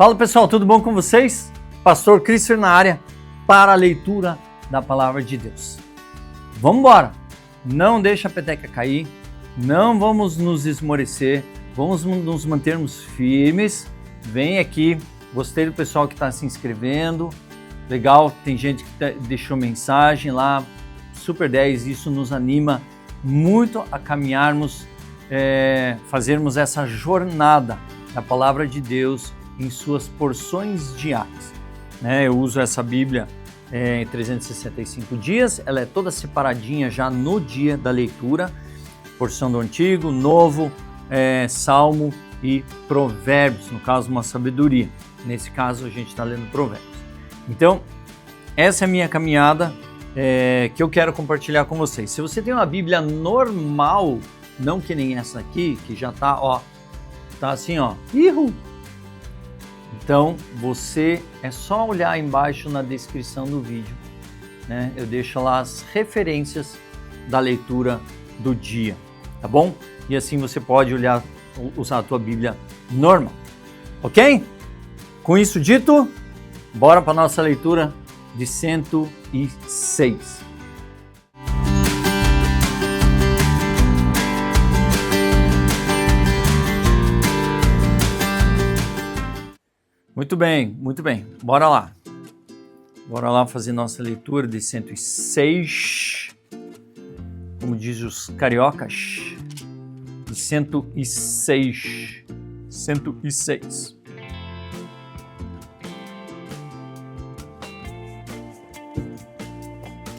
Fala pessoal, tudo bom com vocês? Pastor Christopher na área para a leitura da Palavra de Deus. Vamos embora! Não deixa a peteca cair, não vamos nos esmorecer, vamos nos mantermos firmes. Vem aqui, gostei do pessoal que está se inscrevendo, legal, tem gente que deixou mensagem lá, super 10, isso nos anima muito a caminharmos, fazermos essa jornada da Palavra de Deus em suas porções diárias. Eu uso essa Bíblia em 365 dias, ela é toda separadinha já no dia da leitura, porção do Antigo, Novo, Salmo e Provérbios, no caso uma sabedoria. Nesse caso a gente está lendo Provérbios. Então, essa é a minha caminhada que eu quero compartilhar com vocês. Se você tem uma Bíblia normal, não que nem essa aqui, que já está, tá assim, Ihu! Então, você é só olhar embaixo na descrição do vídeo, Eu deixo lá as referências da leitura do dia, tá bom? E assim você pode usar a tua Bíblia normal, ok? Com isso dito, bora para a nossa leitura de 106. Muito bem. Bora lá. Bora lá fazer nossa leitura de 106. Como diz os cariocas, de 106. 106.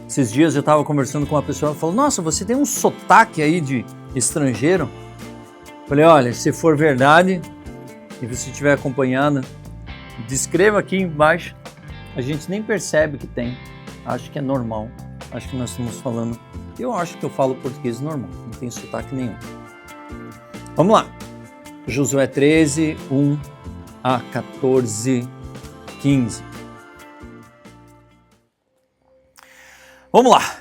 Esses dias eu estava conversando com uma pessoa, ela falou, nossa, você tem um sotaque aí de estrangeiro? Falei, olha, se for verdade e você estiver acompanhando, descreva aqui embaixo, a gente nem percebe que tem, acho que é normal, acho que nós estamos falando, eu acho que eu falo português normal, não tem sotaque nenhum. Vamos lá, Josué 13, 1 a 14, 15. Vamos lá,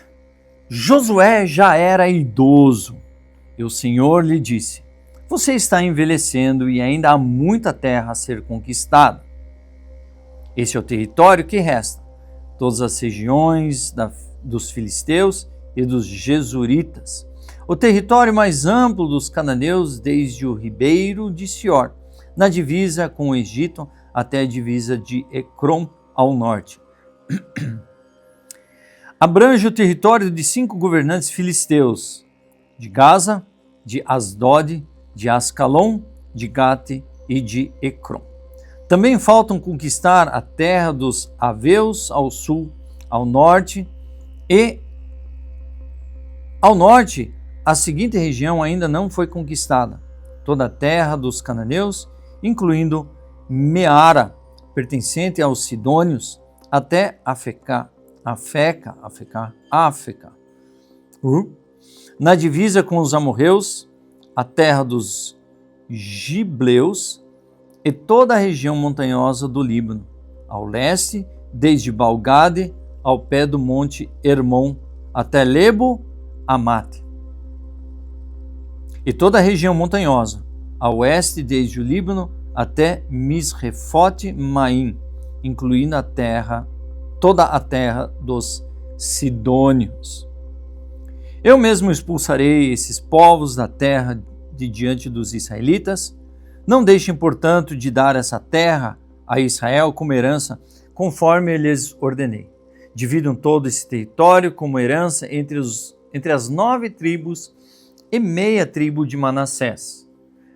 Josué já era idoso e o Senhor lhe disse, você está envelhecendo e ainda há muita terra a ser conquistada. Esse é o território que resta, todas as regiões dos filisteus e dos jesuritas, o território mais amplo dos cananeus desde o ribeiro de Sior, na divisa com o Egito até a divisa de Ecrom ao norte. Abrange o território de 5 governantes filisteus, de Gaza, de Asdod, de Ascalon, de Gate e de Ecrom. Também faltam conquistar a terra dos Aveus ao sul, ao norte e ao norte a seguinte região ainda não foi conquistada, toda a terra dos cananeus, incluindo Meara, pertencente aos sidônios, até Afeca. Na divisa com os amorreus, a terra dos gibleus e toda a região montanhosa do Líbano, ao leste, desde Balgade ao pé do monte Hermon, até Lebo Amate. E toda a região montanhosa, ao oeste, desde o Líbano até Misrefote Maim, incluindo toda a terra dos sidônios. Eu mesmo expulsarei esses povos da terra de diante dos israelitas. Não deixem, portanto, de dar essa terra a Israel como herança, conforme eu lhes ordenei. Dividam todo esse território como herança entre as 9 tribos e meia tribo de Manassés.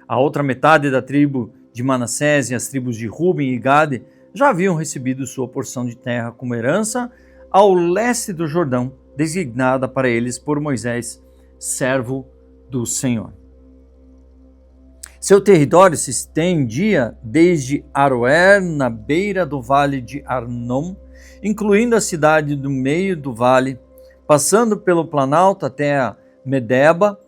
A outra metade da tribo de Manassés e as tribos de Ruben e Gade já haviam recebido sua porção de terra como herança ao leste do Jordão, designada para eles por Moisés, servo do Senhor. Seu território se estendia desde Aroer, na beira do vale de Arnom, incluindo a cidade do meio do vale, passando pelo Planalto até a Medeba,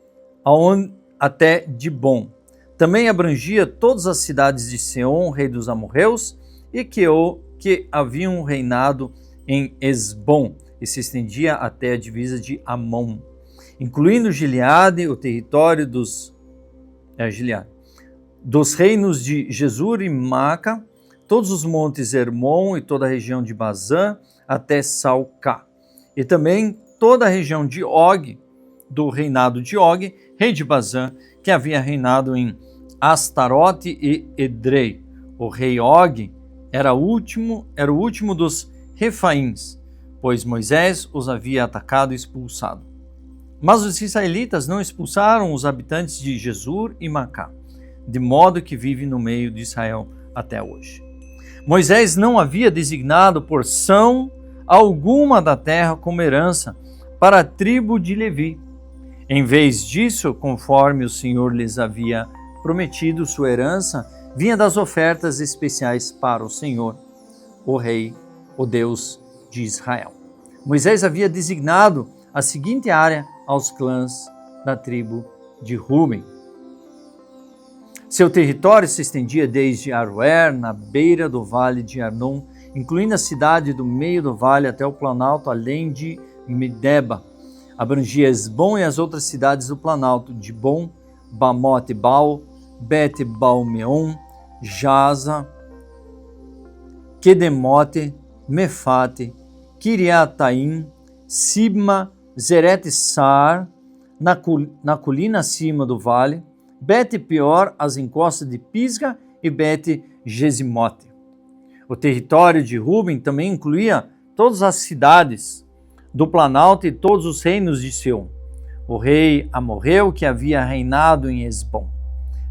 até Dibon. Também abrangia todas as cidades de Seom, rei dos amorreus, e que haviam reinado em Esbom, e se estendia até a divisa de Amon, incluindo Gileade, o território dos reinos de Jesur e Maca, todos os montes Hermon e toda a região de Bazã até Salcá, e também toda a região de Og, do reinado de Og, rei de Bazã, que havia reinado em Astarote e Edrei. O rei Og era o último dos Refaíns, pois Moisés os havia atacado e expulsado. Mas os israelitas não expulsaram os habitantes de Jesur e Macá, de modo que vive no meio de Israel até hoje. Moisés não havia designado porção alguma da terra como herança para a tribo de Levi. Em vez disso, conforme o Senhor lhes havia prometido, sua herança vinha das ofertas especiais para o Senhor, o Rei, o Deus de Israel. Moisés havia designado a seguinte área aos clãs da tribo de Ruben. Seu território se estendia desde Aroer, na beira do vale de Arnon, incluindo a cidade do meio do vale até o planalto, além de Medeba. Abrangia Esbom e as outras cidades do planalto, Dibon, Bamote Baal, Bet-Baal-Meon, Jaza, Kedemote, Mefate, Kiriataim, Sibma, Zeret-Sar, na colina acima do vale, Bet-Peor, as encostas de Pisga e Bet-Gesimote. O território de Ruben também incluía todas as cidades do planalto e todos os reinos de Seom, o rei amorreu que havia reinado em Esbom.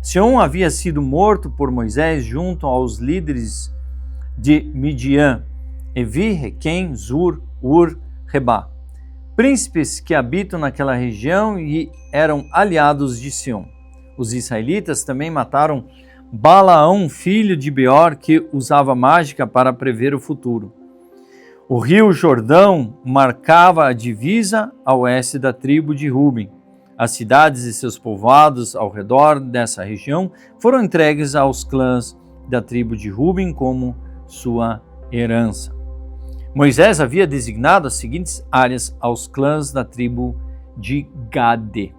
Seom havia sido morto por Moisés junto aos líderes de Midian, Evi, Requem, Zur, Ur, Rebá, príncipes que habitam naquela região e eram aliados de Seom. Os israelitas também mataram Balaão, filho de Beor, que usava mágica para prever o futuro. O rio Jordão marcava a divisa a oeste da tribo de Ruben. As cidades e seus povoados ao redor dessa região foram entregues aos clãs da tribo de Ruben como sua herança. Moisés havia designado as seguintes áreas aos clãs da tribo de Gade.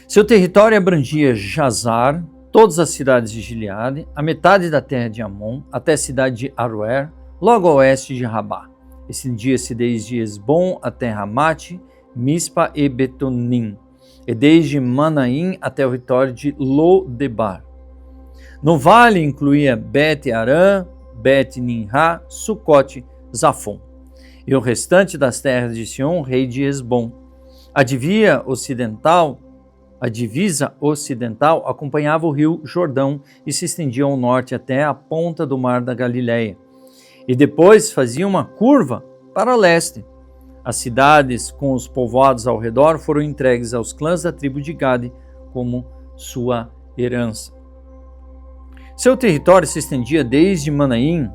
Seu território abrangia Jazar, todas as cidades de Gileade, a metade da terra de Amon, até a cidade de Aroer, logo a oeste de Rabá. Estendia-se desde Esbom até Ramate, Mispa e Betonim, e desde Manaim até o território de Lodebar. No vale incluía Bet-Arã, Bet-Nimrá, Sucote, Zafon, e o restante das terras de Sion, rei de Esbom. A divisa ocidental acompanhava o rio Jordão e se estendia ao norte até a ponta do mar da Galileia, e depois fazia uma curva para leste. As cidades com os povoados ao redor foram entregues aos clãs da tribo de Gade como sua herança. Seu território se estendia desde Manaim.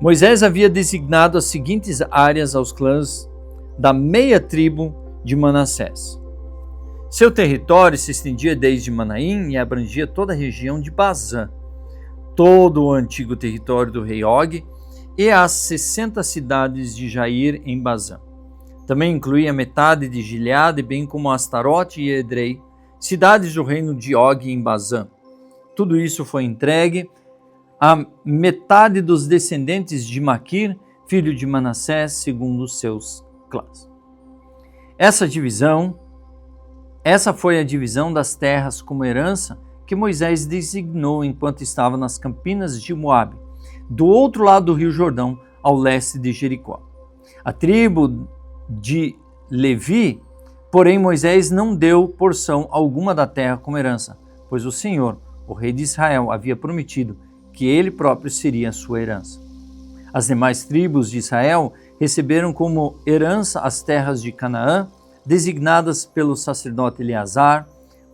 Moisés havia designado as seguintes áreas aos clãs da meia tribo de Manassés. Seu território se estendia desde Manaim e abrangia toda a região de Bazã, todo o antigo território do rei Og e as 60 cidades de Jair em Bazã. Também incluía metade de Gileade, bem como Astarote e Edrei, cidades do reino de Og em Bazã. Tudo isso foi entregue à metade dos descendentes de Maquir, filho de Manassés, segundo os seus clãs. Essa foi a divisão das terras como herança que Moisés designou enquanto estava nas campinas de Moabe, do outro lado do rio Jordão, ao leste de Jericó. A tribo de Levi, porém, Moisés não deu porção alguma da terra como herança, pois o Senhor, o rei de Israel, havia prometido que ele próprio seria a sua herança. As demais tribos de Israel receberam como herança as terras de Canaã, designadas pelo sacerdote Eleazar,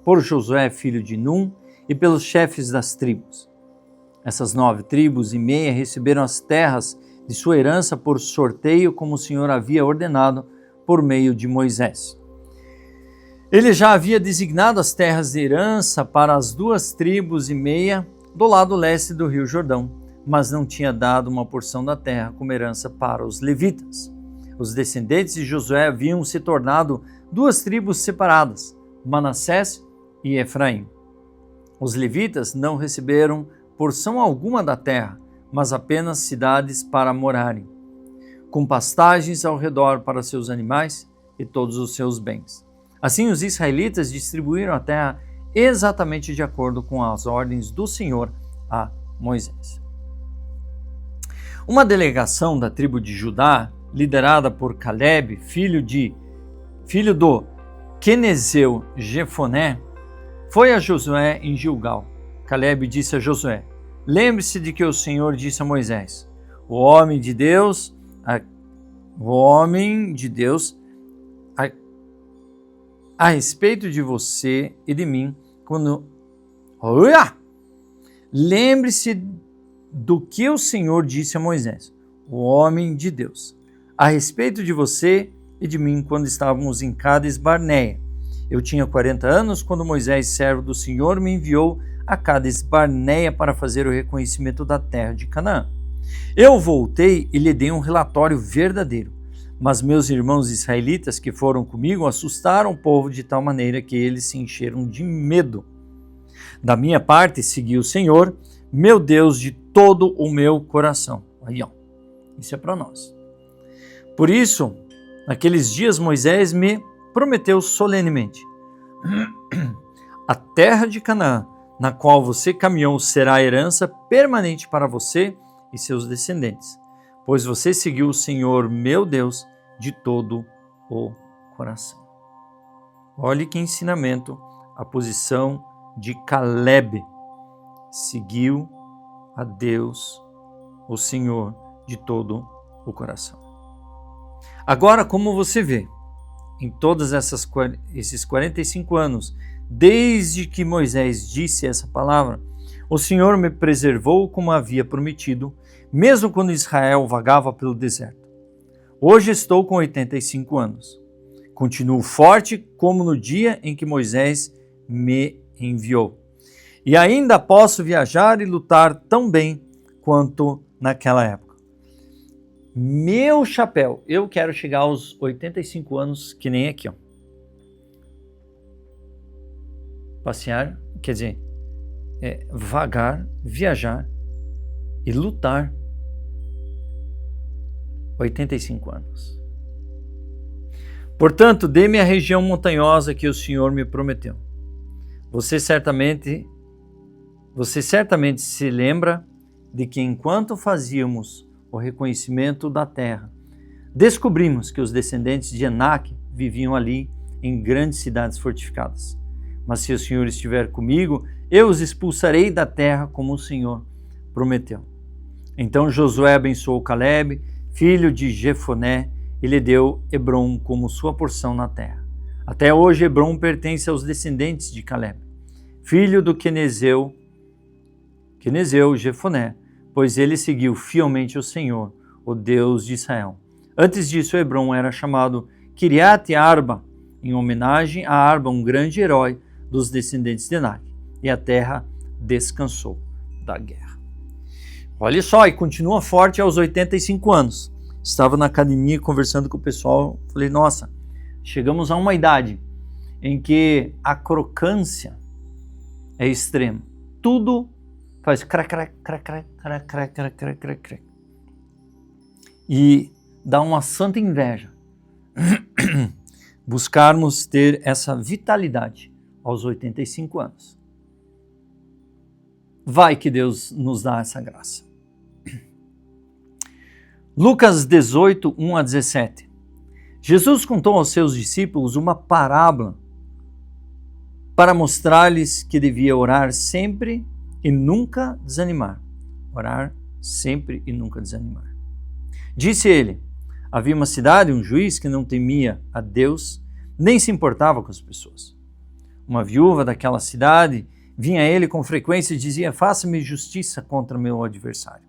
por Josué, filho de Num, e pelos chefes das tribos. Essas 9 tribos e meia receberam as terras de sua herança por sorteio, como o Senhor havia ordenado por meio de Moisés. Ele já havia designado as terras de herança para as 2 tribos e meia do lado leste do rio Jordão, mas não tinha dado uma porção da terra como herança para os levitas. Os descendentes de Josué haviam se tornado 2 tribos separadas, Manassés e Efraim. Os levitas não receberam porção alguma da terra, mas apenas cidades para morarem, com pastagens ao redor para seus animais e todos os seus bens. Assim, os israelitas distribuíram a terra exatamente de acordo com as ordens do Senhor a Moisés. Uma delegação da tribo de Judá, liderada por Caleb, filho do quenezeu Jefoné, foi a Josué em Gilgal. Caleb disse a Josué: lembre-se de que o Senhor disse a Moisés: o homem de Deus a respeito de você e de mim, lembre-se do que o Senhor disse a Moisés, o homem de Deus, a respeito de você e de mim, quando estávamos em Cades Barneia. Eu tinha 40 anos quando Moisés, servo do Senhor, me enviou a Cades Barneia para fazer o reconhecimento da terra de Canaã. Eu voltei e lhe dei um relatório verdadeiro, mas meus irmãos israelitas que foram comigo assustaram o povo de tal maneira que eles se encheram de medo. Da minha parte, segui o Senhor, meu Deus, de todo o meu coração. Aí, ó, isso é para nós. Por isso, naqueles dias, Moisés me prometeu solenemente: a terra de Canaã, na qual você caminhou, será herança permanente para você e seus descendentes, pois você seguiu o Senhor, meu Deus, de todo o coração. Olhe que ensinamento, a posição de Caleb. Seguiu a Deus, o Senhor, de todo o coração. Agora, como você vê, em todos esses 45 anos, desde que Moisés disse essa palavra, o Senhor me preservou como havia prometido, mesmo quando Israel vagava pelo deserto. Hoje estou com 85 anos. Continuo forte como no dia em que Moisés me enviou. E ainda posso viajar e lutar tão bem quanto naquela época. Meu chapéu, eu quero chegar aos 85 anos que nem aqui, ó. Passear, quer dizer, vagar, viajar e lutar. 85 anos. Portanto, dê-me a região montanhosa que o Senhor me prometeu. Você certamente se lembra de que enquanto fazíamos o reconhecimento da terra, descobrimos que os descendentes de Enaque viviam ali em grandes cidades fortificadas. Mas se o Senhor estiver comigo, eu os expulsarei da terra como o Senhor prometeu. Então Josué abençoou Caleb, filho de Jefoné, e lhe deu Hebrom como sua porção na terra. Até hoje Hebrom pertence aos descendentes de Caleb, filho do quenezeu Jefoné, pois ele seguiu fielmente o Senhor, o Deus de Israel. Antes disso, Hebrom era chamado Kiriat Arba, em homenagem a Arba, um grande herói dos descendentes de Enaque, e a terra descansou da guerra. Olha só, e continua forte aos 85 anos. Estava na academia conversando com o pessoal, falei, nossa, chegamos a uma idade em que a crocância é extrema. Tudo faz crac, crac, crac, crac, crac, crac, crac, crac, crac, crac. E dá uma santa inveja buscarmos ter essa vitalidade aos 85 anos. Vai que Deus nos dá essa graça. Lucas 18, 1 a 17. Jesus contou aos seus discípulos uma parábola para mostrar-lhes que devia orar sempre e nunca desanimar. Orar sempre e nunca desanimar. Disse ele: havia uma cidade, um juiz que não temia a Deus, nem se importava com as pessoas. Uma viúva daquela cidade vinha a ele com frequência e dizia: faça-me justiça contra meu adversário.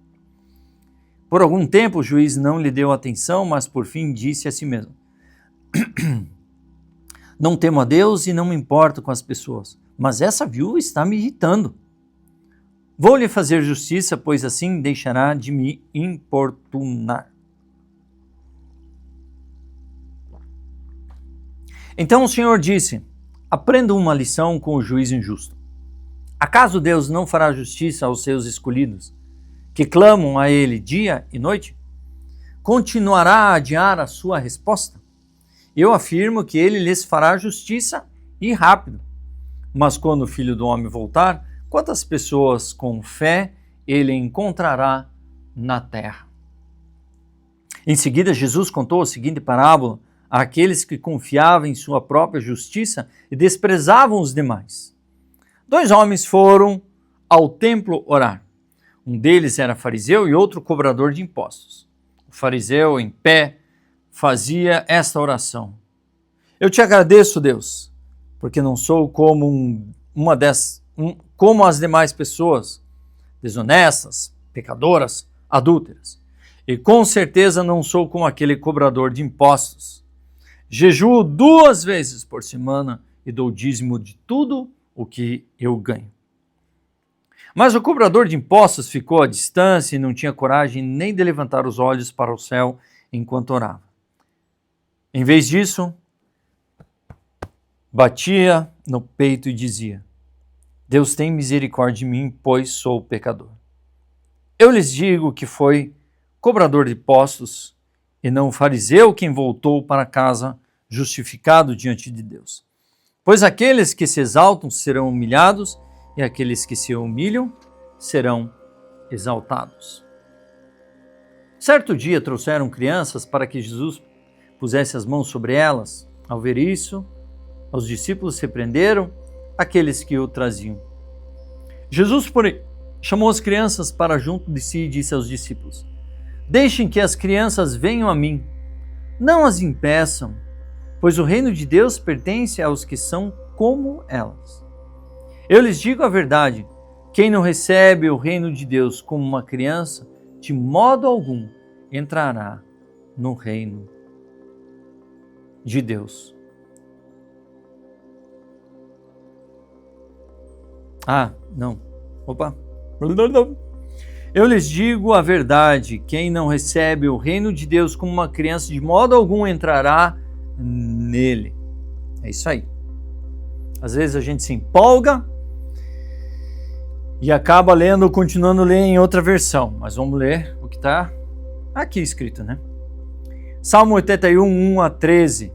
Por algum tempo o juiz não lhe deu atenção, mas por fim disse a si mesmo: não temo a Deus e não me importo com as pessoas, mas essa viúva está me irritando. Vou lhe fazer justiça, pois assim deixará de me importunar. Então o Senhor disse: aprenda uma lição com o juiz injusto. Acaso Deus não fará justiça aos seus escolhidos, que clamam a Ele dia e noite? Continuará a adiar a sua resposta? Eu afirmo que Ele lhes fará justiça e rápido. Mas quando o Filho do Homem voltar, quantas pessoas com fé Ele encontrará na terra? Em seguida, Jesus contou a seguinte parábola àqueles que confiavam em sua própria justiça e desprezavam os demais. 2 homens foram ao templo orar. Um deles era fariseu e outro cobrador de impostos. O fariseu, em pé, fazia esta oração: Eu te agradeço, Deus, porque não sou como como as demais pessoas, desonestas, pecadoras, adúlteras. E com certeza não sou como aquele cobrador de impostos. Jejuo 2 vezes por semana e dou dízimo de tudo o que eu ganho. Mas o cobrador de impostos ficou à distância e não tinha coragem nem de levantar os olhos para o céu enquanto orava. Em vez disso, batia no peito e dizia: Deus tem misericórdia de mim, pois sou pecador. Eu lhes digo que foi cobrador de impostos e não fariseu quem voltou para casa justificado diante de Deus. Pois aqueles que se exaltam serão humilhados e aqueles que se humilham serão exaltados. Certo dia trouxeram crianças para que Jesus pusesse as mãos sobre elas. Ao ver isso, os discípulos repreenderam aqueles que o traziam. Jesus, porém, chamou as crianças para junto de si e disse aos discípulos: Deixem que as crianças venham a mim, não as impeçam, pois o reino de Deus pertence aos que são como elas. Eu lhes digo a verdade, quem não recebe o reino de Deus como uma criança, de modo algum entrará no reino de Deus. Eu lhes digo a verdade, quem não recebe o reino de Deus como uma criança, de modo algum entrará nele. É isso aí. Às vezes a gente se empolga e acaba continuando a ler em outra versão, mas vamos ler o que está aqui escrito, né? Salmo 81, 1 a 13.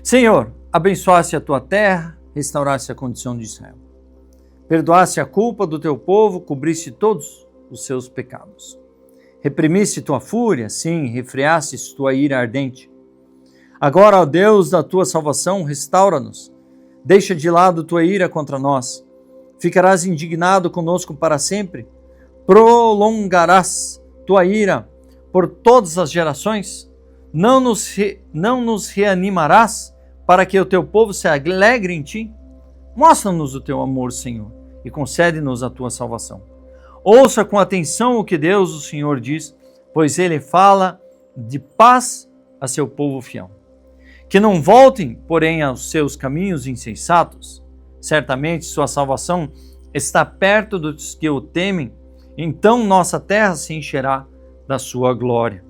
Senhor, abençoasse a tua terra, restaurasse a condição de Israel. Perdoasse a culpa do teu povo, cobriste todos os seus pecados. Reprimiste tua fúria, sim, refreastes tua ira ardente. Agora, ó Deus da tua salvação, restaura-nos. Deixa de lado tua ira contra nós. Ficarás indignado conosco para sempre? Prolongarás tua ira por todas as gerações? Não nos reanimarás para que o teu povo se alegre em ti? Mostra-nos o teu amor, Senhor, e concede-nos a tua salvação. Ouça com atenção o que Deus, o Senhor, diz, pois ele fala de paz a seu povo fiel. Que não voltem, porém, aos seus caminhos insensatos. Certamente sua salvação está perto dos que o temem, então nossa terra se encherá da sua glória.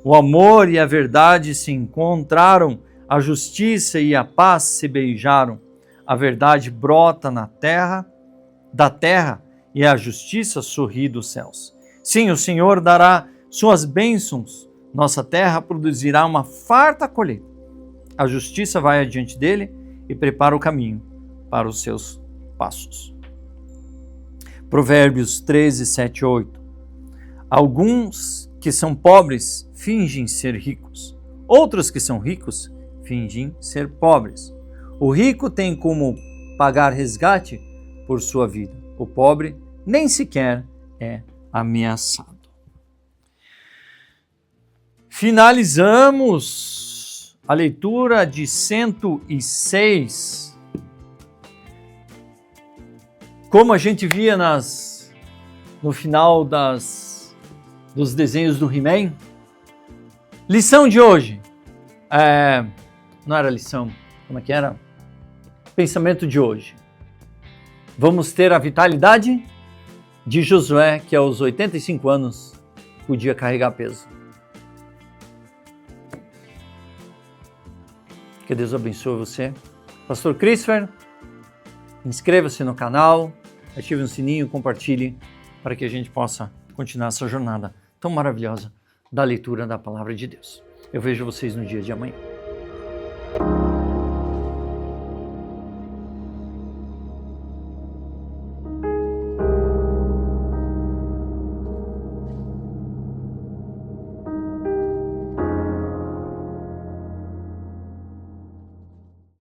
O amor e a verdade se encontraram, a justiça e a paz se beijaram. A verdade brota da terra, e a justiça sorri dos céus. Sim, o Senhor dará suas bênçãos, nossa terra produzirá uma farta colheita. A justiça vai adiante dele e prepara o caminho para os seus passos. Provérbios 13, 7, 8. Alguns que são pobres fingem ser ricos, outros que são ricos fingem ser pobres. O rico tem como pagar resgate por sua vida. O pobre nem sequer é ameaçado. Finalizamos a leitura de 106. Como a gente via no final dos desenhos do He-Man. Lição de hoje. Não era lição, como é que era? Pensamento de hoje. Vamos ter a vitalidade de Josué, que aos 85 anos podia carregar peso. Que Deus abençoe você. Pastor Christopher, Inscreva-se no canal, ative o sininho, compartilhe para que a gente possa continuar essa jornada tão maravilhosa da leitura da Palavra de Deus. Eu vejo vocês no dia de amanhã.